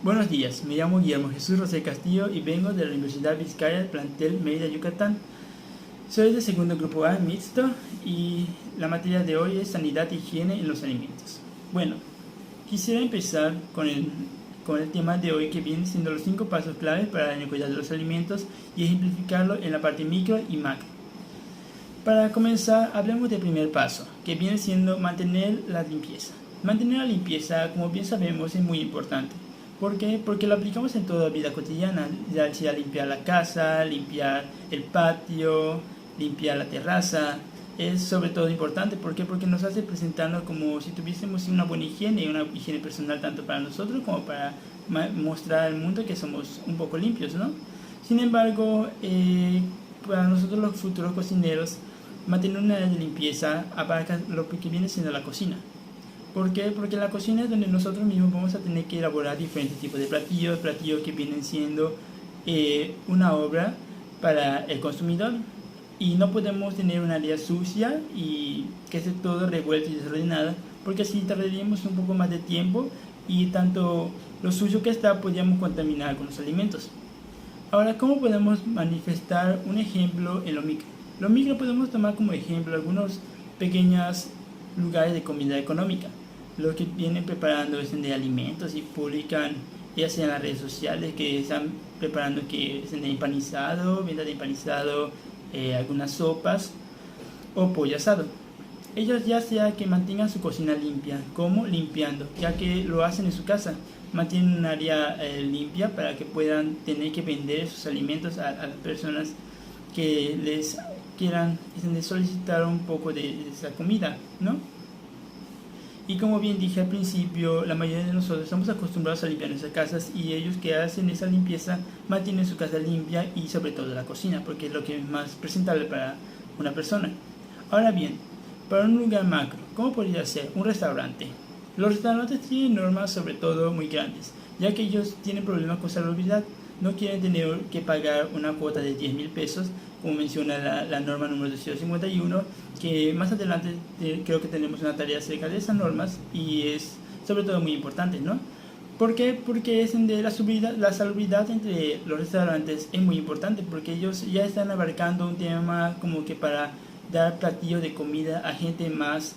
Buenos días, me llamo Guillermo Jesús Rosé Castillo y vengo de la Universidad Vizcaya del plantel Mérida, Yucatán. Soy del segundo grupo A mixto y la materia de hoy es Sanidad e Higiene en los alimentos. Bueno, quisiera empezar con el tema de hoy que viene siendo los 5 pasos claves para el cuidado de los alimentos y ejemplificarlo en la parte micro y macro. Para comenzar, hablemos del primer paso, que viene siendo mantener la limpieza. Mantener la limpieza, como bien sabemos, es muy importante. ¿Por qué? Porque lo aplicamos en toda la vida cotidiana, ya sea limpiar la casa, limpiar el patio, limpiar la terraza. Es sobre todo importante, ¿por qué? Porque nos hace presentarnos como si tuviésemos una buena higiene y una higiene personal tanto para nosotros como para mostrar al mundo que somos un poco limpios, ¿no? Sin embargo, para nosotros los futuros cocineros, mantener una limpieza abarca lo que viene siendo la cocina. ¿Por qué? Porque en la cocina es donde nosotros mismos vamos a tener que elaborar diferentes tipos de platillos que vienen siendo una obra para el consumidor. Y no podemos tener un área sucia y que esté todo revuelto y desordenada, porque así tardaríamos un poco más de tiempo y tanto lo sucio que está podríamos contaminar con los alimentos. Ahora, ¿cómo podemos manifestar un ejemplo en lo micro? Lo micro podemos tomar como ejemplo algunos pequeños lugares de comida económica, los que vienen preparando de alimentos y publican ya sea en las redes sociales que están preparando que es de empanizado, venta de empanizado, algunas sopas o pollo asado. Ellos ya sea que mantengan su cocina limpia, como limpiando, ya que lo hacen en su casa, mantienen un área limpia para que puedan tener que vender sus alimentos a las personas que les quieran solicitar un poco de esa comida, ¿no? Y como bien dije al principio, la mayoría de nosotros estamos acostumbrados a limpiar nuestras casas y ellos que hacen esa limpieza mantienen su casa limpia y sobre todo la cocina, porque es lo que es más presentable para una persona. Ahora bien, para un lugar macro, ¿cómo podría ser un restaurante? Los restaurantes tienen normas sobre todo muy grandes, ya que ellos tienen problemas con salubridad. No quieren tener que pagar una cuota de 10,000 pesos, como menciona la norma número 251, que más adelante creo que tenemos una tarea acerca de esas normas y es sobre todo muy importante, ¿no? ¿Por qué? Porque es de la salubridad entre los restaurantes es muy importante, porque ellos ya están abarcando un tema como que para dar platillos de comida a gente más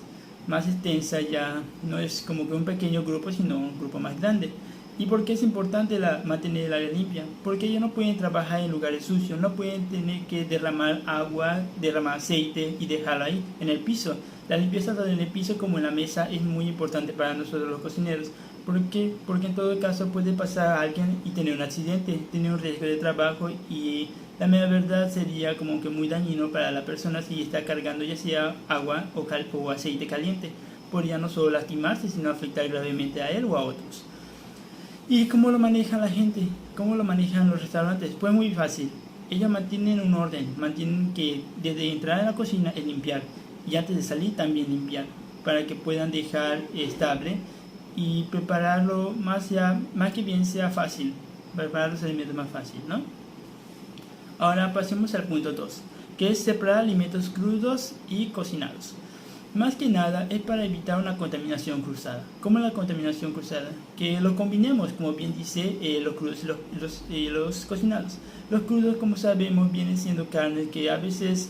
extensa, ya no es como que un pequeño grupo, sino un grupo más grande. ¿Y por qué es importante mantener el área limpia? Porque ellos no pueden trabajar en lugares sucios, no pueden tener que derramar agua, derramar aceite y dejarlo ahí en el piso. La limpieza tanto en el piso como en la mesa es muy importante para nosotros los cocineros. ¿Por qué? Porque en todo caso puede pasar a alguien y tener un accidente, tener un riesgo de trabajo y la mera verdad sería como que muy dañino para la persona si está cargando ya sea agua o aceite caliente. Podría no solo lastimarse, sino afectar gravemente a él o a otros. ¿Y cómo lo maneja la gente? ¿Cómo lo manejan los restaurantes? Pues muy fácil. Ellos mantienen un orden, mantienen que desde entrar a la cocina es limpiar y antes de salir también limpiar para que puedan dejar estable y prepararlo más que bien sea fácil, preparar los alimentos más fácil, ¿no? Ahora pasemos al punto 2, que es separar alimentos crudos y cocinados. Más que nada es para evitar una contaminación cruzada. ¿Cómo es la contaminación cruzada? Que lo combinemos, como bien dice, los crudos y los cocinados. Los crudos, como sabemos, vienen siendo carnes que a veces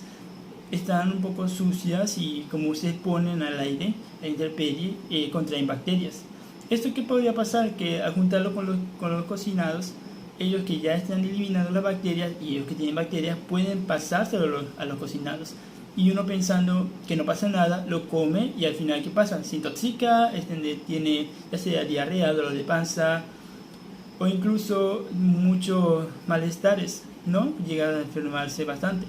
están un poco sucias y como se exponen al aire, a la intemperie, contraen bacterias. ¿Esto qué podría pasar? Que al juntarlo con los cocinados, ellos que ya están eliminando las bacterias y ellos que tienen bacterias pueden pasárselo a los cocinados. Y uno pensando que no pasa nada, lo come y al final ¿qué pasa? Se intoxica, tiene ya sea diarrea, dolor de panza o incluso muchos malestares, ¿no? Llega a enfermarse bastante.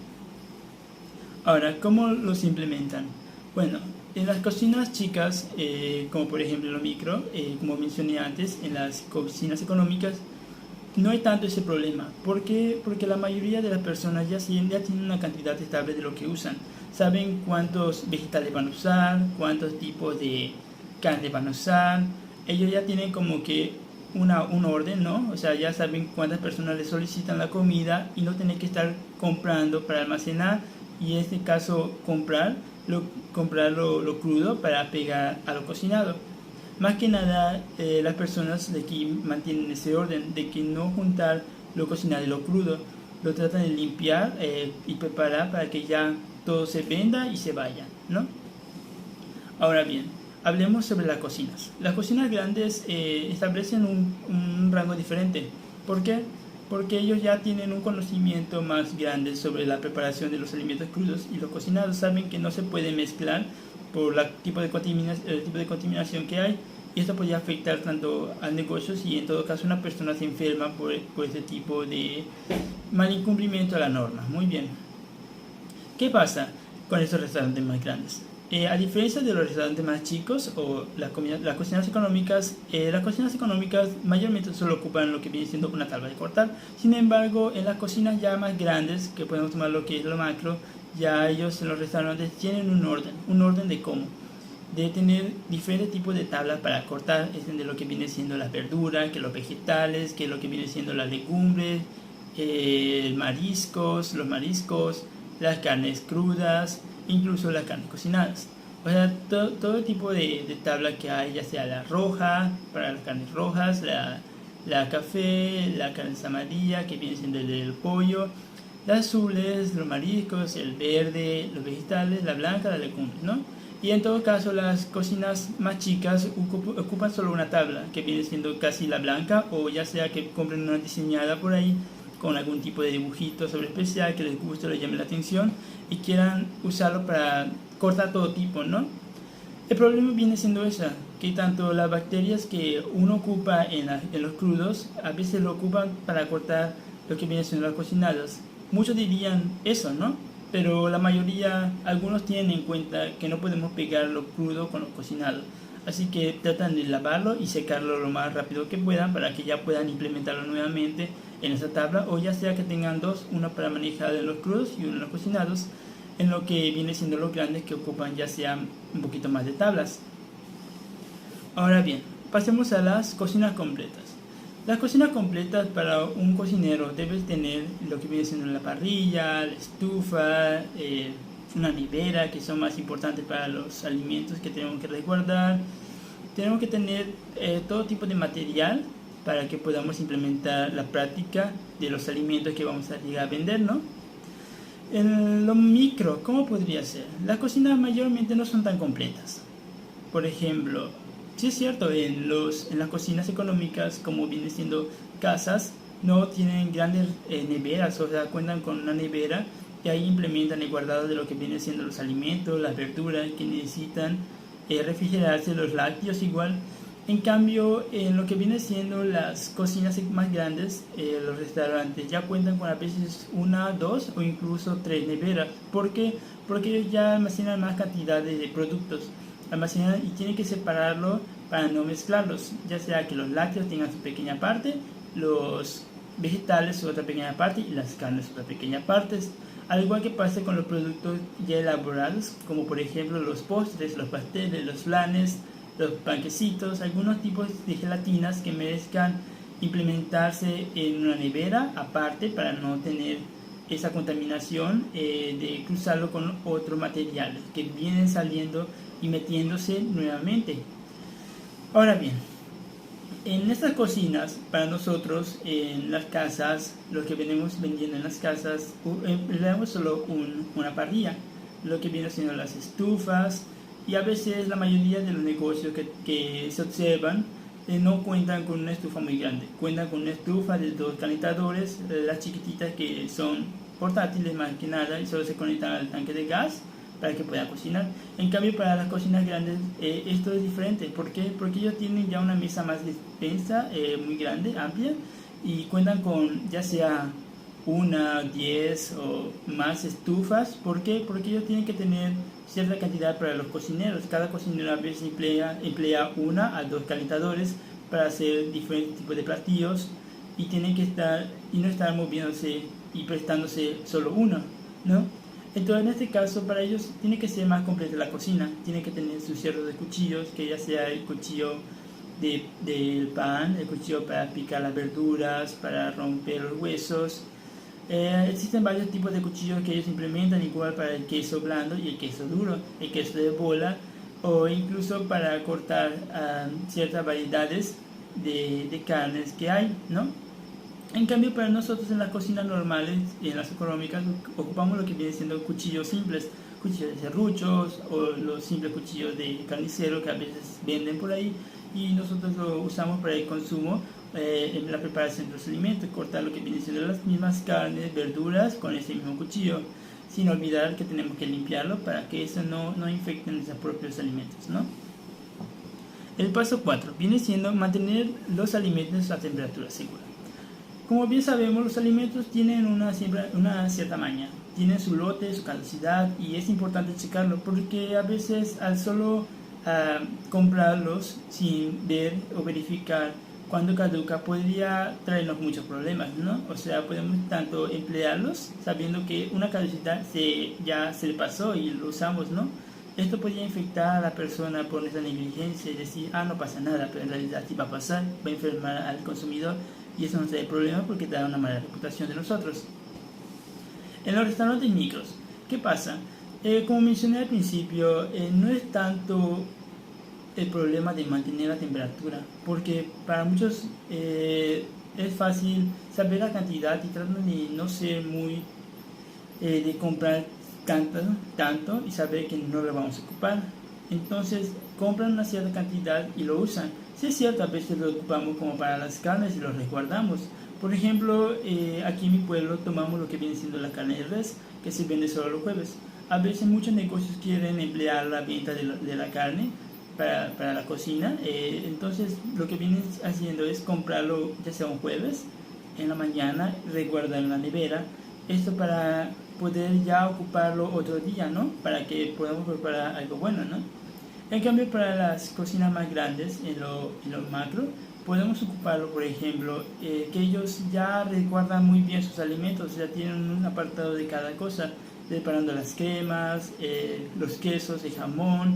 Ahora, ¿cómo los implementan? Bueno, en las cocinas chicas, como por ejemplo lo micro, como mencioné antes, en las cocinas económicas, no hay tanto ese problema. ¿Por qué? Porque la mayoría de las personas ya tienen una cantidad estable de lo que usan. Saben cuántos vegetales van a usar, cuántos tipos de carne van a usar. Ellos ya tienen como que un orden, ¿no? O sea, ya saben cuántas personas les solicitan la comida y no tienen que estar comprando para almacenar y en este caso comprar lo crudo para pegar a lo cocinado. Más que nada, las personas de aquí mantienen ese orden de que no juntar lo cocinado y lo crudo, lo tratan de limpiar y preparar para que ya todo se venda y se vaya, ¿no? Ahora bien, hablemos sobre las cocinas. Las cocinas grandes establecen un rango diferente. ¿Por qué? Porque ellos ya tienen un conocimiento más grande sobre la preparación de los alimentos crudos y los cocinados. Saben que no se puede mezclar por el tipo de contaminación que hay, y esto podría afectar tanto al negocio si en todo caso una persona se enferma por este tipo de mal incumplimiento a la norma. Muy bien. ¿Qué pasa con estos restaurantes más grandes? A diferencia de los restaurantes más chicos o las cocinas económicas mayormente solo ocupan lo que viene siendo una tabla de cortar. Sin embargo, en las cocinas ya más grandes, que podemos tomar lo que es lo macro, ya ellos en los restaurantes tienen un orden de cómo. De tener diferentes tipos de tablas para cortar, es de lo que viene siendo las verduras, que los vegetales, que lo que viene siendo las legumbres, los mariscos, las carnes crudas, incluso las carnes cocinadas. O sea, todo tipo de tabla que hay, ya sea la roja, para las carnes rojas, la café, la carne amarilla, que viene siendo el del pollo, las azules, los mariscos, el verde, los vegetales, la blanca, la legumbres, ¿no? Y en todo caso, las cocinas más chicas ocupan solo una tabla, que viene siendo casi la blanca, o ya sea que compren una diseñada por ahí, con algún tipo de dibujito sobre especial que les guste o les llame la atención y quieran usarlo para cortar todo tipo, ¿no? El problema viene siendo esa, que tanto las bacterias que uno ocupa en los crudos, a veces lo ocupan para cortar lo que viene siendo las cocinadas. Muchos dirían eso, ¿no? Pero la mayoría, algunos tienen en cuenta que no podemos pegar lo crudo con lo cocinado. Así que tratan de lavarlo y secarlo lo más rápido que puedan para que ya puedan implementarlo nuevamente en esa tabla, o ya sea que tengan dos, una para manejar de los crudos y uno en los cocinados, en lo que viene siendo los grandes que ocupan ya sea un poquito más de tablas. Ahora bien, pasemos a las cocinas completas. Las cocinas completas para un cocinero debes tener lo que viene siendo la parrilla, la estufa, una nevera, que son más importantes para los alimentos que tenemos que resguardar. Tenemos que tener todo tipo de material para que podamos implementar la práctica de los alimentos que vamos a llegar a vender, ¿no? En lo micro, ¿cómo podría ser? Las cocinas mayormente no son tan completas. Por ejemplo, sí es cierto, en las cocinas económicas, como viene siendo casas, no tienen grandes neveras, o sea, cuentan con una nevera y ahí implementan el guardado de lo que viene siendo los alimentos, las verduras que necesitan refrigerarse, los lácteos igual. En cambio, en lo que viene siendo las cocinas más grandes, los restaurantes ya cuentan con a veces una, dos o incluso tres neveras. ¿Por qué? Porque ellos ya almacenan más cantidades de productos, almacenan y tienen que separarlo para no mezclarlos, ya sea que los lácteos tengan su pequeña parte, los vegetales su otra pequeña parte y las carnes su otra pequeña parte. Al igual que pasa con los productos ya elaborados, como por ejemplo los postres, los pasteles, los flanes, los panquecitos, algunos tipos de gelatinas que merezcan implementarse en una nevera aparte para no tener esa contaminación de cruzarlo con otros materiales que vienen saliendo y metiéndose nuevamente. Ahora bien, en estas cocinas, para nosotros, en las casas, lo que venimos vendiendo en las casas, empleamos solo una parrilla, lo que viene siendo las estufas, y a veces la mayoría de los negocios que se observan no cuentan con una estufa muy grande, cuentan con una estufa de 2 calentadores, las chiquititas que son portátiles más que nada y solo se conectan al tanque de gas para que puedan cocinar. En cambio, para las cocinas grandes esto es diferente. ¿Por qué? Porque ellos tienen ya una mesa más extensa, muy grande, amplia, y cuentan con ya sea 1, 10 o más estufas. ¿Por qué? Porque ellos tienen que tener cierta cantidad para los cocineros. Cada cocinero a veces emplea 1 a 2 calentadores para hacer diferentes tipos de platillos y tienen que no estar moviéndose y prestándose solo uno, ¿no? Entonces, en este caso, para ellos tiene que ser más completa la cocina. Tiene que tener sus ciertos de cuchillos, que ya sea el cuchillo del pan, el cuchillo para picar las verduras, para romper los huesos. Existen varios tipos de cuchillos que ellos implementan, igual para el queso blando y el queso duro. El queso de bola o incluso para cortar ciertas variedades de carnes que hay, ¿no? En cambio, para nosotros en las cocinas normales y en las económicas ocupamos lo que viene siendo cuchillos simples, cuchillos de serruchos o los simples cuchillos de carnicero que a veces venden por ahí, y nosotros lo usamos para el consumo en la preparación de los alimentos, cortar lo que viene siendo las mismas carnes, verduras con ese mismo cuchillo, sin olvidar que tenemos que limpiarlo para que eso no infecte nuestros propios alimentos, ¿no? El paso 4 viene siendo mantener los alimentos a temperatura segura. Como bien sabemos, los alimentos tienen una cierta maña, tienen su lote, su caducidad, y es importante checarlo porque a veces al solo comprarlos sin ver o verificar cuando caduca podría traernos muchos problemas, ¿no? O sea, podemos tanto emplearlos sabiendo que una caducidad ya se le pasó y lo usamos, ¿no? Esto podría infectar a la persona por nuestra negligencia y decir, no pasa nada, pero en realidad sí va a pasar, va a enfermar al consumidor, y eso no trae problema porque da una mala reputación de nosotros. En los restaurantes micros, ¿qué pasa? Como mencioné al principio, no es tanto el problema de mantener la temperatura, porque para muchos es fácil saber la cantidad y tratan de no ser muy de comprar tanto y saber que no lo vamos a ocupar. Entonces compran una cierta cantidad y lo usan. Sí es cierto, a veces lo ocupamos como para las carnes y lo resguardamos. Por ejemplo, aquí en mi pueblo tomamos lo que viene siendo la carne de res, que se vende solo los jueves. A veces muchos negocios quieren emplear la venta de la carne para la cocina, entonces lo que vienen haciendo es comprarlo ya sea un jueves en la mañana, resguardarlo en la nevera, esto para poder ya ocuparlo otro día, ¿no? Para que podamos preparar algo bueno, ¿no? En cambio, para las cocinas más grandes, en lo macro, podemos ocuparlo, por ejemplo, que ellos ya resguardan muy bien sus alimentos, ya tienen un apartado de cada cosa, preparando las cremas, los quesos, el jamón,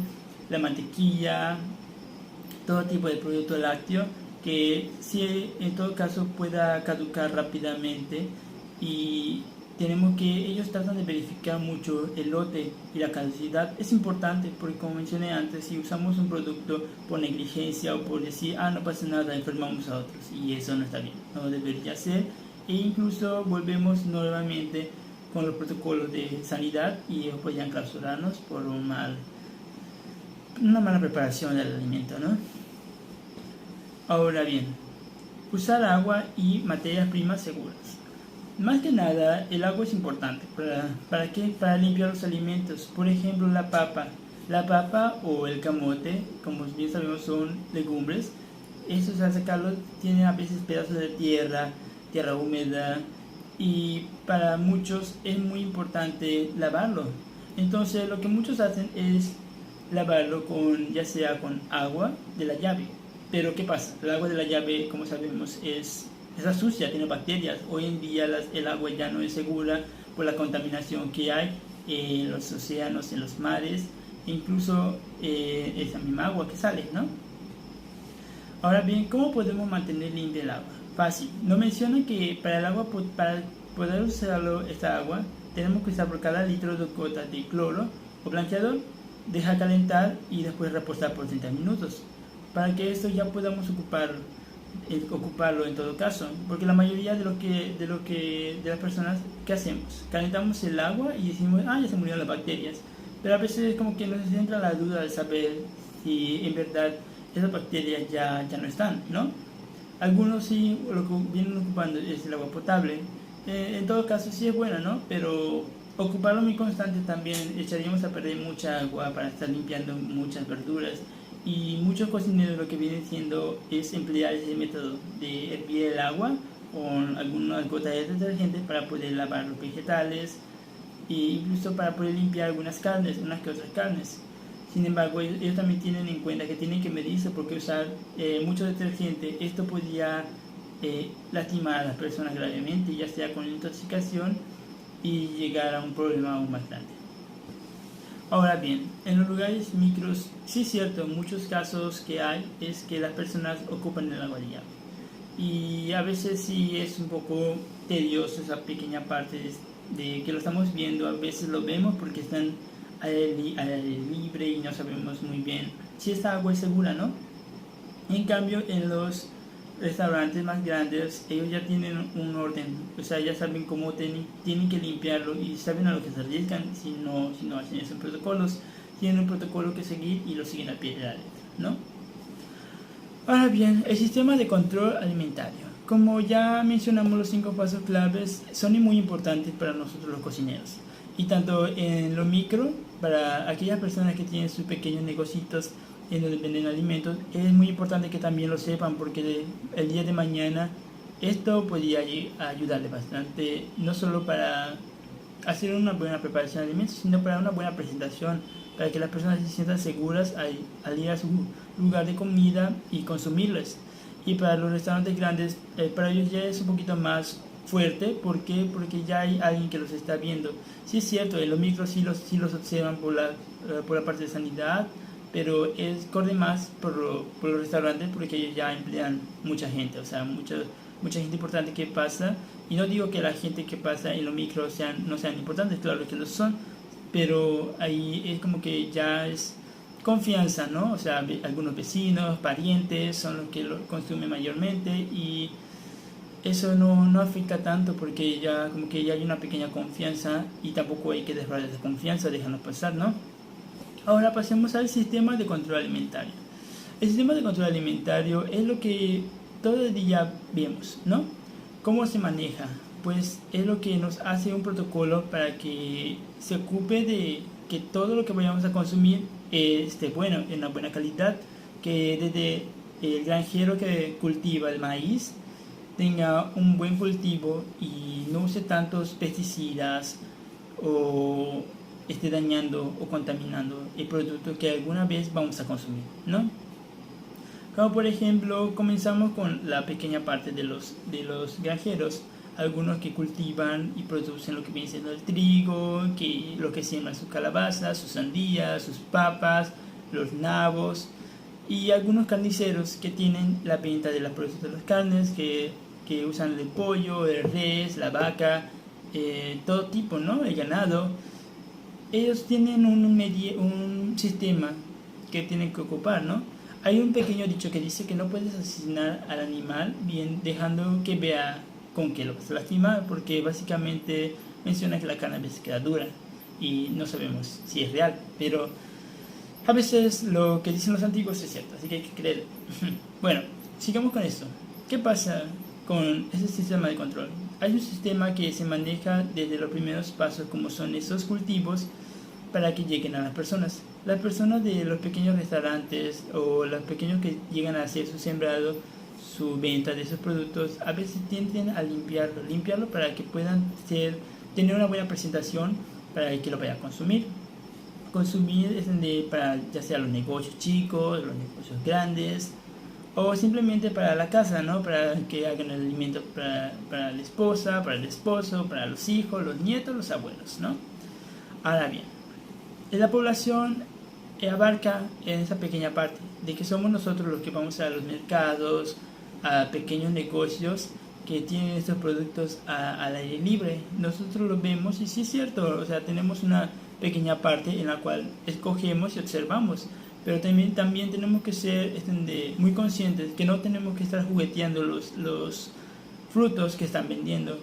la mantequilla, todo tipo de producto lácteo que si en todo caso pueda caducar rápidamente, y tenemos que ellos tratan de verificar mucho el lote y la caducidad. Es importante porque, como mencioné antes, si usamos un producto por negligencia o por decir no pasa nada, enfermamos a otros, y eso no está bien, no debería ser, e incluso volvemos nuevamente con los protocolos de sanidad y ellos podrían clausurarnos por una mala preparación del alimento, ¿no? Ahora bien, usar agua y materias primas seguras. Más que nada, el agua es importante. ¿Para qué? Para limpiar los alimentos. Por ejemplo, la papa. La papa o el camote, como bien sabemos, son legumbres. Estos, al sacarlos, tienen a veces pedazos de tierra húmeda, y para muchos es muy importante lavarlo. Entonces, lo que muchos hacen es lavarlo ya sea con agua de la llave. Pero ¿qué pasa? El agua de la llave, como sabemos, está sucia, tiene bacterias. Hoy en día el agua ya no es segura por la contaminación que hay en los océanos, en los mares, incluso esa misma agua que sale, ¿no? Ahora bien, ¿cómo podemos mantener limpia el agua? Fácil. Nos menciona que para el agua, para poder usarlo, esta agua, tenemos que usar por cada litro 2 gotas de cloro o blanqueador, dejar calentar y después reposar por 30 minutos, para que esto ya podamos ocuparlo en todo caso, porque la mayoría de las personas, ¿qué hacemos? Calentamos el agua y decimos, ya se murieron las bacterias, pero a veces como que nos entra la duda de saber si en verdad esas bacterias ya no están, ¿no? Algunos sí lo que vienen ocupando es el agua potable, en todo caso sí es buena, ¿no? Pero ocuparlo muy constante también echaríamos a perder mucha agua para estar limpiando muchas verduras. Y muchos cocineros lo que vienen haciendo es emplear ese método de hervir el agua con algunas gotas de detergente para poder lavar los vegetales e incluso para poder limpiar unas que otras carnes. Sin embargo, ellos también tienen en cuenta que tienen que medirse, porque usar mucho detergente, esto podría lastimar a las personas gravemente, ya sea con intoxicación, y llegar a un problema aún más grande. Ahora bien, en los lugares micros, sí es cierto, en muchos casos que hay es que las personas ocupan el agua de llave. Y a veces sí es un poco tedioso esa pequeña parte de que lo estamos viendo, a veces lo vemos porque están al aire libre y no sabemos muy bien si esta agua es segura, ¿no? En cambio, en los restaurantes más grandes, ellos ya tienen un orden, o sea, ya saben cómo tienen que limpiarlo y saben a lo que se arriesgan si no hacen esos protocolos. Tienen un protocolo que seguir y lo siguen a pie de la letra, ¿no? Ahora bien, el sistema de control alimentario. Como ya mencionamos, los 5 pasos claves son muy importantes para nosotros los cocineros. Y tanto en lo micro, para aquellas personas que tienen sus pequeños negocios en donde venden alimentos, es muy importante que también lo sepan, porque el día de mañana esto podría ayudarles bastante, no solo para hacer una buena preparación de alimentos, sino para una buena presentación, para que las personas se sientan seguras al ir a su lugar de comida y consumirlas. Y para los restaurantes grandes, para ellos ya es un poquito más fuerte. ¿Por qué? Porque ya hay alguien que los está viendo. Sí es cierto, en los micros sí los observan por la parte de sanidad, pero corre más por los restaurantes, porque ellos ya emplean mucha gente, o sea, mucha gente importante que pasa. Y no digo que la gente que pasa en los micros no sean importantes, claro que lo son, pero ahí es como que ya es confianza, ¿no? O sea, algunos vecinos, parientes son los que lo consumen mayormente, y eso no afecta tanto, porque ya como que ya hay una pequeña confianza y tampoco hay que desbordar esa confianza, déjanos pasar, ¿no? Ahora pasemos al sistema de control alimentario. El sistema de control alimentario es lo que todo el día vemos, ¿no? ¿Cómo se maneja? Pues es lo que nos hace un protocolo para que se ocupe de que todo lo que vayamos a consumir esté bueno, en una buena calidad, que desde el granjero que cultiva el maíz tenga un buen cultivo y no use tantos pesticidas o esté dañando o contaminando el producto que alguna vez vamos a consumir, ¿no? Como por ejemplo, comenzamos con la pequeña parte de los granjeros, algunos que cultivan y producen lo que viene siendo el trigo, lo que siembran sus calabazas, sus sandías, sus papas, los nabos, y algunos carniceros que tienen la venta de los productos de las carnes, que usan el pollo, el res, la vaca, todo tipo, ¿no? El ganado. Ellos tienen un sistema que tienen que ocupar, ¿no? Hay un pequeño dicho que dice que no puedes asesinar al animal bien dejando que vea con qué lo vas a lastimar, porque básicamente menciona que la carne a veces queda dura y no sabemos si es real, pero a veces lo que dicen los antiguos es cierto, así que hay que creer. Bueno, sigamos con esto. ¿Qué pasa con ese sistema de control? Hay un sistema que se maneja desde los primeros pasos, como son esos cultivos, para que lleguen a las personas. Las personas de los pequeños restaurantes o los pequeños que llegan a hacer su sembrado, su venta de esos productos, a veces tienden a limpiarlo para que puedan tener una buena presentación para el que lo vaya a consumir. Consumir es para ya sea los negocios chicos, los negocios grandes, o simplemente para la casa, ¿no? Para que hagan el alimento para la esposa, para el esposo, para los hijos, los nietos, los abuelos, ¿no? Ahora bien, la población abarca en esa pequeña parte de que somos nosotros los que vamos a los mercados, a pequeños negocios que tienen estos productos al aire libre. Nosotros los vemos y sí es cierto, o sea, tenemos una pequeña parte en la cual escogemos y observamos, pero también tenemos que ser muy conscientes que no tenemos que estar jugueteando los frutos que están vendiendo,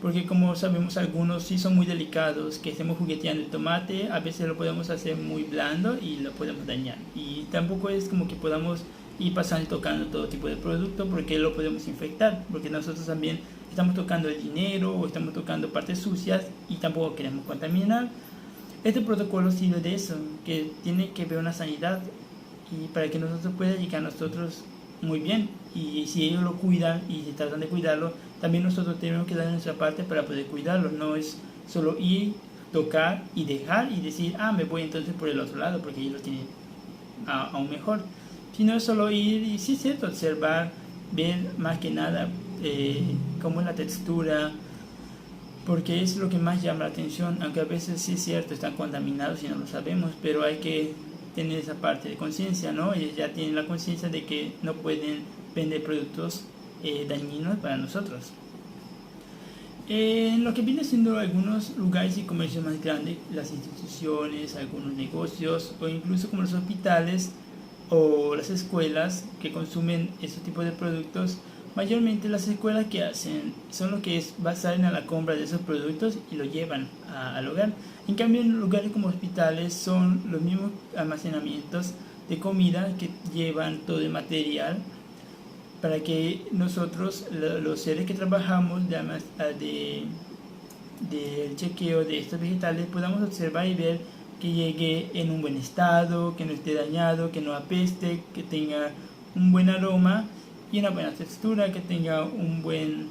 porque como sabemos algunos sí son muy delicados, que estemos jugueteando el tomate, a veces lo podemos hacer muy blando y lo podemos dañar, y tampoco es como que podamos ir pasando y tocando todo tipo de producto, porque lo podemos infectar, porque nosotros también estamos tocando el dinero o estamos tocando partes sucias y tampoco queremos contaminar. Este protocolo sirve de eso, que tiene que ver una sanidad y para que nosotros pueda llegar a nosotros muy bien, y si ellos lo cuidan y se tratan de cuidarlo, también nosotros tenemos que dar nuestra parte para poder cuidarlo. No es solo ir, tocar y dejar y decir, me voy entonces por el otro lado porque ellos lo tienen aún mejor, sino es solo ir y sí es cierto, observar, ver más que nada cómo es la textura, porque es lo que más llama la atención, aunque a veces sí es cierto, están contaminados y no lo sabemos, pero hay que tener esa parte de conciencia, ¿no? Ellos ya tienen la conciencia de que no pueden vender productos dañinos para nosotros. En lo que viene siendo algunos lugares y comercios más grandes, las instituciones, algunos negocios o incluso como los hospitales o las escuelas que consumen esos tipos de productos, mayormente las escuelas que hacen son lo que es basar en la compra de esos productos y lo llevan al hogar. En cambio, en lugares como hospitales son los mismos almacenamientos de comida que llevan todo el material para que nosotros, los seres que trabajamos del chequeo de estos vegetales, podamos observar y ver que llegue en un buen estado, que no esté dañado, que no apeste, que tenga un buen aroma y una buena textura, que tenga un buen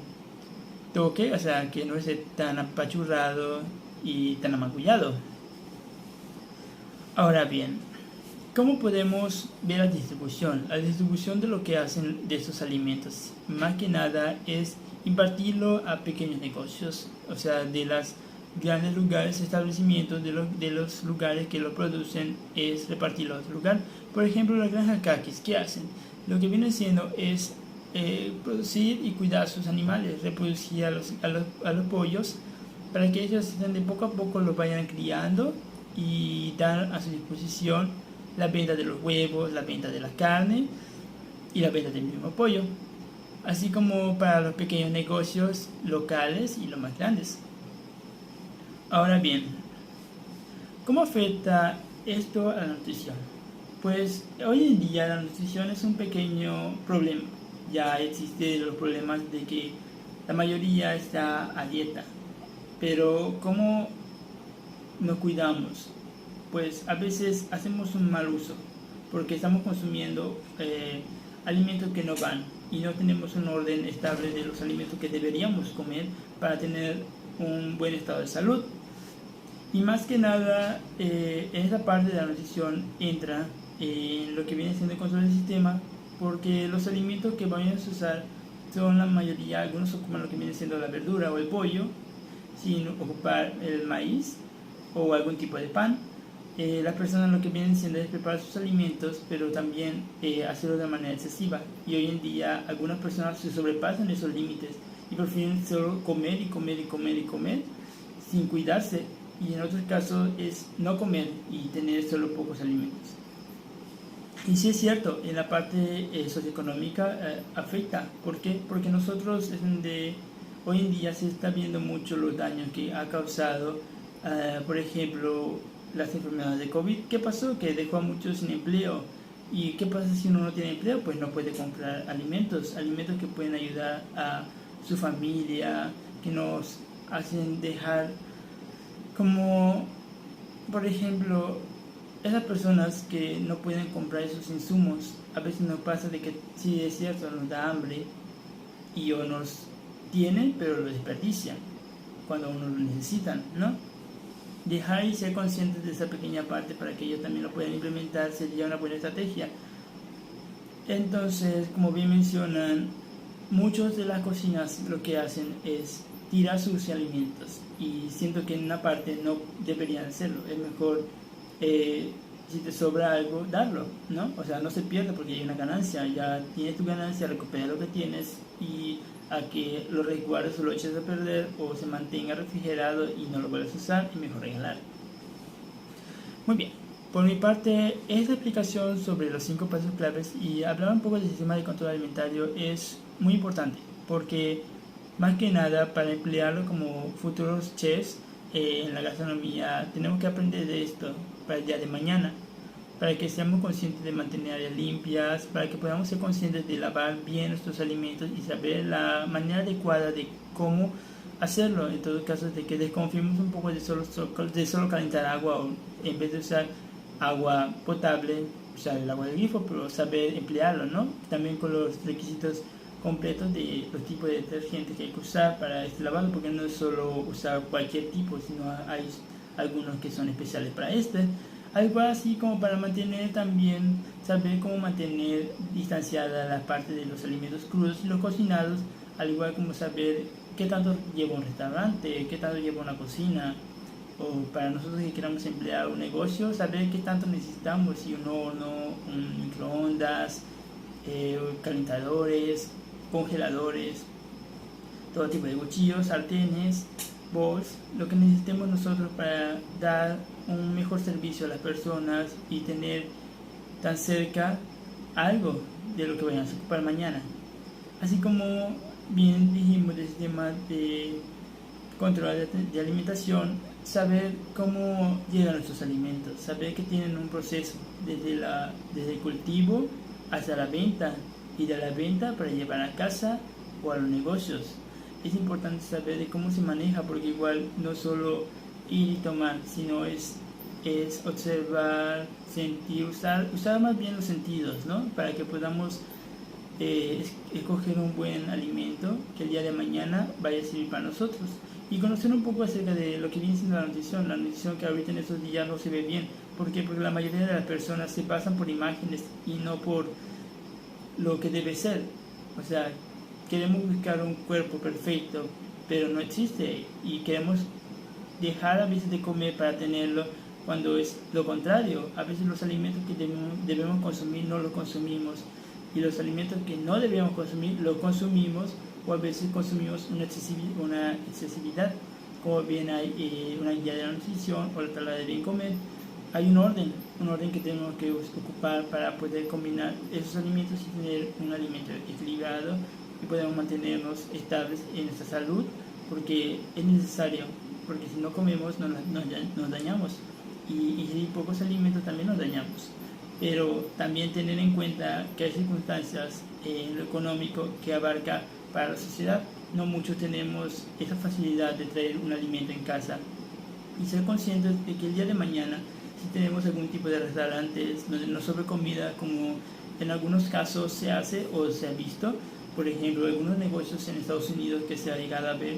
toque, o sea, que no esté tan apachurrado y tan amagullado. Ahora bien, ¿cómo podemos ver la distribución? La distribución de lo que hacen de estos alimentos, más que nada, es impartirlo a pequeños negocios, o sea, de los grandes lugares, establecimientos, de los lugares que lo producen, es repartirlo a otro lugar. Por ejemplo, las granjas caquis, ¿qué hacen? Lo que vienen haciendo es producir y cuidar a sus animales, reproducir a los pollos, para que ellos de poco a poco los vayan criando y dan a su disposición la venta de los huevos, la venta de la carne y la venta del mismo pollo, así como para los pequeños negocios locales y los más grandes. Ahora bien, ¿cómo afecta esto a la nutrición? Pues hoy en día la nutrición es un pequeño problema. Ya existen los problemas de que la mayoría está a dieta, pero ¿cómo nos cuidamos? Pues a veces hacemos un mal uso porque estamos consumiendo alimentos que no van y no tenemos un orden estable de los alimentos que deberíamos comer para tener un buen estado de salud. Y más que nada, en esa parte de la nutrición entra en lo que viene siendo el control del sistema, porque los alimentos que vamos a usar son la mayoría, algunos ocupan lo que viene siendo la verdura o el pollo, sin ocupar el maíz o algún tipo de pan. Las personas lo que vienen haciendo es preparar sus alimentos, pero también hacerlo de manera excesiva. Y hoy en día algunas personas se sobrepasan esos límites y prefieren solo comer y comer y comer y comer sin cuidarse. Y en otros casos es no comer y tener solo pocos alimentos. Y sí es cierto, en la parte socioeconómica afecta. ¿Por qué? Porque nosotros es donde hoy en día se está viendo mucho los daños que ha causado, por ejemplo, las enfermedades de COVID. ¿Qué pasó? Que dejó a muchos sin empleo. ¿Y qué pasa si uno no tiene empleo? Pues no puede comprar alimentos que pueden ayudar a su familia, que nos hacen dejar como, por ejemplo, esas personas que no pueden comprar esos insumos. A veces nos pasa de que sí es cierto, nos da hambre y o nos tienen, pero lo desperdician cuando uno lo necesitan, ¿no? Dejar y ser conscientes de esa pequeña parte para que ellos también lo puedan implementar sería una buena estrategia. Entonces, como bien mencionan, muchos de las cocinas lo que hacen es tirar sus alimentos, y siento que en una parte no deberían hacerlo. Es mejor, si te sobra algo, darlo, ¿no? O sea, no se pierde porque hay una ganancia, ya tienes tu ganancia, recupera lo que tienes, y a que lo resguardes o lo eches a perder o se mantenga refrigerado y no lo vuelves a usar, y mejor regalar. Muy bien, por mi parte, esta explicación sobre los 5 pasos claves y hablar un poco del sistema de control alimentario es muy importante, porque más que nada para emplearlo como futuros chefs en la gastronomía tenemos que aprender de esto para el día de mañana, para que seamos conscientes de mantener áreas limpias, para que podamos ser conscientes de lavar bien nuestros alimentos y saber la manera adecuada de cómo hacerlo. En todo caso, de que desconfiemos un poco de solo calentar agua, o en vez de usar agua potable, usar el agua del grifo, pero saber emplearlo, ¿no? También con los requisitos completos de los tipos de detergentes que hay que usar para este lavado, porque no es solo usar cualquier tipo, sino hay algunos que son especiales para este. Algo así como para mantener también, saber cómo mantener distanciada la parte de los alimentos crudos y los cocinados, al igual como saber qué tanto lleva un restaurante, qué tanto lleva una cocina, o para nosotros que queramos emplear un negocio, saber qué tanto necesitamos, si un horno, un microondas, calentadores, congeladores, todo tipo de cuchillos, sartenes, bowls, lo que necesitemos nosotros para dar un mejor servicio a las personas y tener tan cerca algo de lo que vayan a ocupar mañana. Así como bien dijimos del sistema de control de alimentación, saber cómo llegan nuestros alimentos, saber que tienen un proceso desde el cultivo hasta la venta y de la venta para llevar a casa o a los negocios. Es importante saber de cómo se maneja, porque igual no solo ir y tomar, sino es observar, sentir, usar más bien los sentidos, ¿no? Para que podamos escoger un buen alimento que el día de mañana vaya a servir para nosotros. Y conocer un poco acerca de lo que viene siendo la nutrición que ahorita en estos días no se ve bien. ¿Por qué? Porque la mayoría de las personas se pasan por imágenes y no por lo que debe ser. O sea, queremos buscar un cuerpo perfecto, pero no existe, y queremos dejar a veces de comer para tenerlo, cuando es lo contrario. A veces los alimentos que debemos consumir no los consumimos, y los alimentos que no debemos consumir los consumimos, o a veces consumimos una excesividad. Como bien hay una guía de la nutrición o la tabla de bien comer, hay un orden que tenemos que ocupar para poder combinar esos alimentos y tener un alimento equilibrado, y podemos mantenernos estables en nuestra salud, porque es necesario, porque si no comemos nos dañamos, y si hay pocos alimentos también nos dañamos. Pero también tener en cuenta que hay circunstancias en lo económico que abarca para la sociedad. No muchos tenemos esa facilidad de traer un alimento en casa, y ser conscientes de que el día de mañana, si tenemos algún tipo de restaurantes donde nos sobre comida, como en algunos casos se hace o se ha visto, por ejemplo, algunos negocios en Estados Unidos que se ha llegado a ver,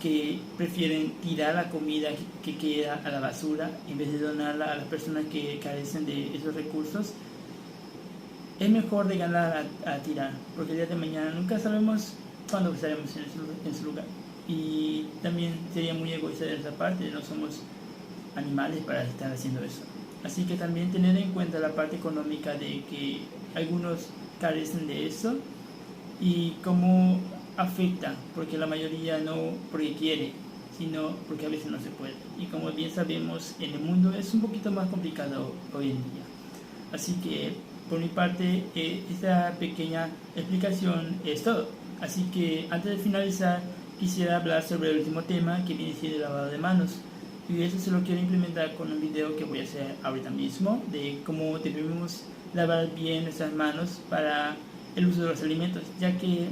que prefieren tirar la comida que queda a la basura en vez de donarla a las personas que carecen de esos recursos. Es mejor regalar a tirar, porque el día de mañana nunca sabemos cuándo estaremos en su lugar. Y también sería muy egoísta de nuestra parte, no somos animales para estar haciendo eso. Así que también tener en cuenta la parte económica de que algunos carecen de eso, y cómo afecta, porque la mayoría no porque quiere, sino porque a veces no se puede. Y como bien sabemos, en el mundo es un poquito más complicado hoy en día. Así que por mi parte, esta pequeña explicación es todo. Así que antes de finalizar, quisiera hablar sobre el último tema, que viene siendo el lavado de manos. Y eso se lo quiero implementar con un video que voy a hacer ahorita mismo, de cómo debemos lavar bien nuestras manos para el uso de los alimentos, ya que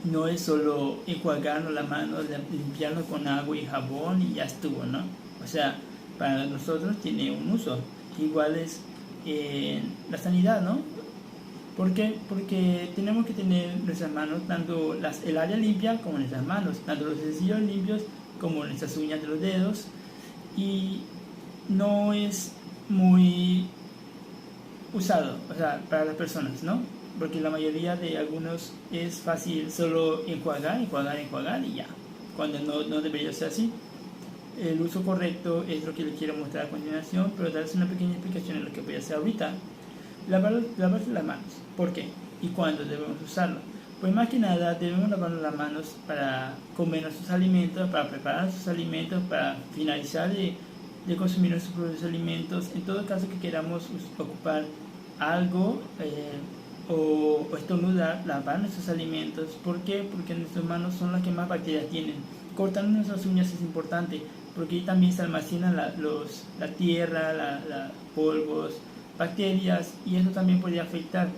no es solo enjuagarnos las manos, limpiarnos con agua y jabón y ya estuvo, ¿no? O sea, para nosotros tiene un uso. Igual es la sanidad, ¿no? ¿Por qué? Porque tenemos que tener nuestras manos, tanto el área limpia como nuestras manos, tanto los utensilios limpios como nuestras uñas de los dedos, y no es muy usado, o sea, para las personas, ¿no? Porque la mayoría de algunos es fácil solo enjuagar y ya, cuando no debería ser así. El uso correcto es lo que les quiero mostrar a continuación, pero darles una pequeña explicación de lo que voy a hacer ahorita. Lavarse las manos. ¿Por qué? ¿Y cuándo debemos usarlo? Pues más que nada debemos lavarnos las manos para comer nuestros alimentos, para preparar nuestros alimentos, para finalizar de consumir nuestros propios alimentos. En todo caso que queramos ocupar algo o estornudar, lavar nuestros alimentos. ¿Por qué? Porque nuestras manos son las que más bacterias tienen. Cortar nuestras uñas es importante, porque ahí también se almacenan la tierra, los polvos, bacterias, y eso también puede afectar.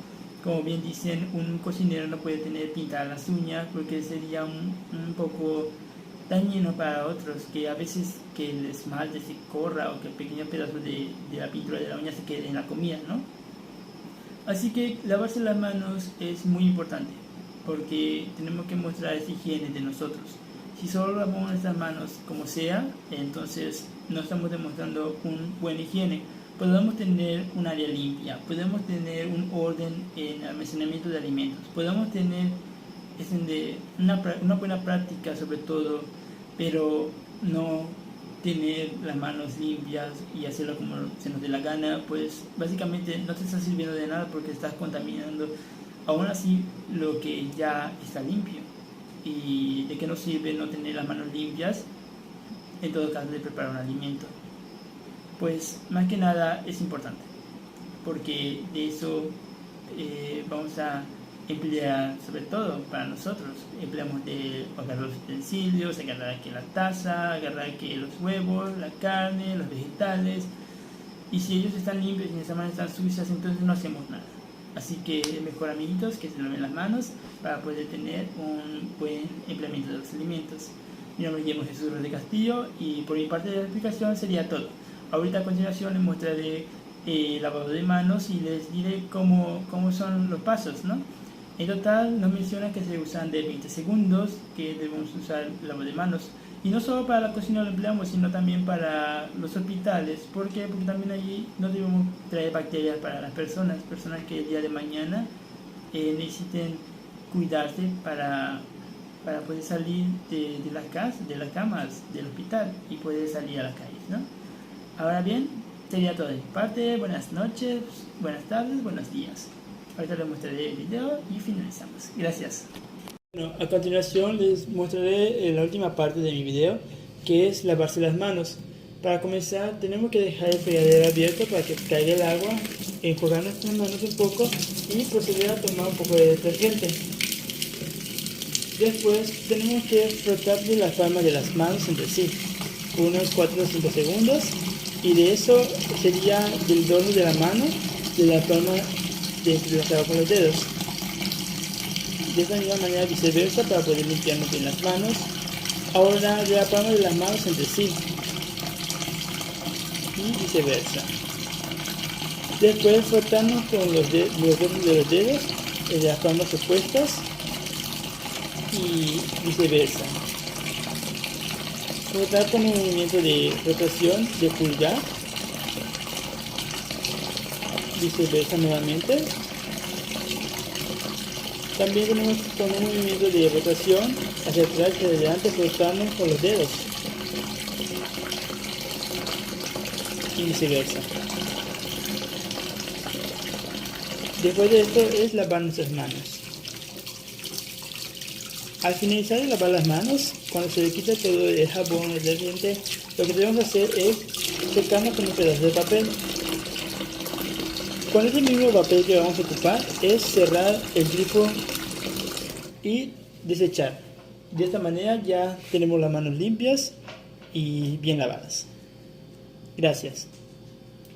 Como bien dicen, un cocinero no puede tener pintadas las uñas, porque sería un poco dañino para otros, que a veces que el esmalte se corra, o que pequeños pedazos de la pintura de la uña se queden en la comida, ¿no? Así que lavarse las manos es muy importante, porque tenemos que mostrar esa higiene de nosotros. Si solo lavamos nuestras manos como sea, entonces no estamos demostrando una buena higiene. Podemos tener un área limpia, podemos tener un orden en almacenamiento de alimentos, podemos tener una buena práctica sobre todo, pero no tener las manos limpias y hacerlo como se nos dé la gana, pues básicamente no te está sirviendo de nada, porque estás contaminando aún así lo que ya está limpio. y de qué nos sirve no tener las manos limpias en todo caso de preparar un alimento. Pues más que nada es importante, porque de eso vamos a emplear, sobre todo para nosotros, empleamos de agarrar los utensilios, agarrar aquí la taza, agarrar aquí los huevos, la carne, los vegetales, y si ellos están limpios y nuestras manos están sucias, entonces no hacemos nada. Así que es mejor, amiguitos, que se laven las manos para poder tener un buen empleamiento de los alimentos. Mi nombre es Guillermo Jesús Rodríguez Castillo y por mi parte de la explicación sería todo. Ahorita a continuación les mostraré lavado de manos y les diré cómo son los pasos, ¿no? En total nos menciona que se usan de 20 segundos, que debemos usar el lavado de manos. Y no solo para la cocina lo empleamos, sino también para los hospitales. ¿Por qué? Porque también allí no debemos traer bacterias para las personas que el día de mañana necesiten cuidarse para poder salir de las camas del hospital y poder salir a las calles, ¿no? Ahora bien, sería todo de mi parte. Buenas noches, buenas tardes, buenos días. Ahorita les mostraré el video y finalizamos. Gracias. Bueno, a continuación les mostraré la última parte de mi video, que es lavarse las manos. Para comenzar tenemos que dejar el fregadero abierto para que caiga el agua, enjuagar nuestras manos un poco y proceder a tomar un poco de detergente. Después tenemos que frotar las palmas de las manos entre sí, unos 4 o 5 segundos, y de eso sería del dorso de la mano, de la palma desplazado con los dedos. De esta misma manera viceversa para poder limpiarnos bien las manos. Ahora de la palma de las manos entre sí y viceversa. Después frotamos con los dedos de los dedos de las palmas opuestas y viceversa. Frotar con un movimiento de rotación de pulgar, viceversa nuevamente. También tenemos con un movimiento de rotación hacia atrás y hacia adelante, frotamos con los dedos y viceversa. Después de esto es lavar nuestras manos. Al finalizar de lavar las manos, cuando se le quita todo el jabón o el detergente, lo que debemos hacer es secarnos con un pedazo de papel. Con este mismo papel que vamos a ocupar es cerrar el grifo y desechar. De esta manera ya tenemos las manos limpias y bien lavadas. Gracias.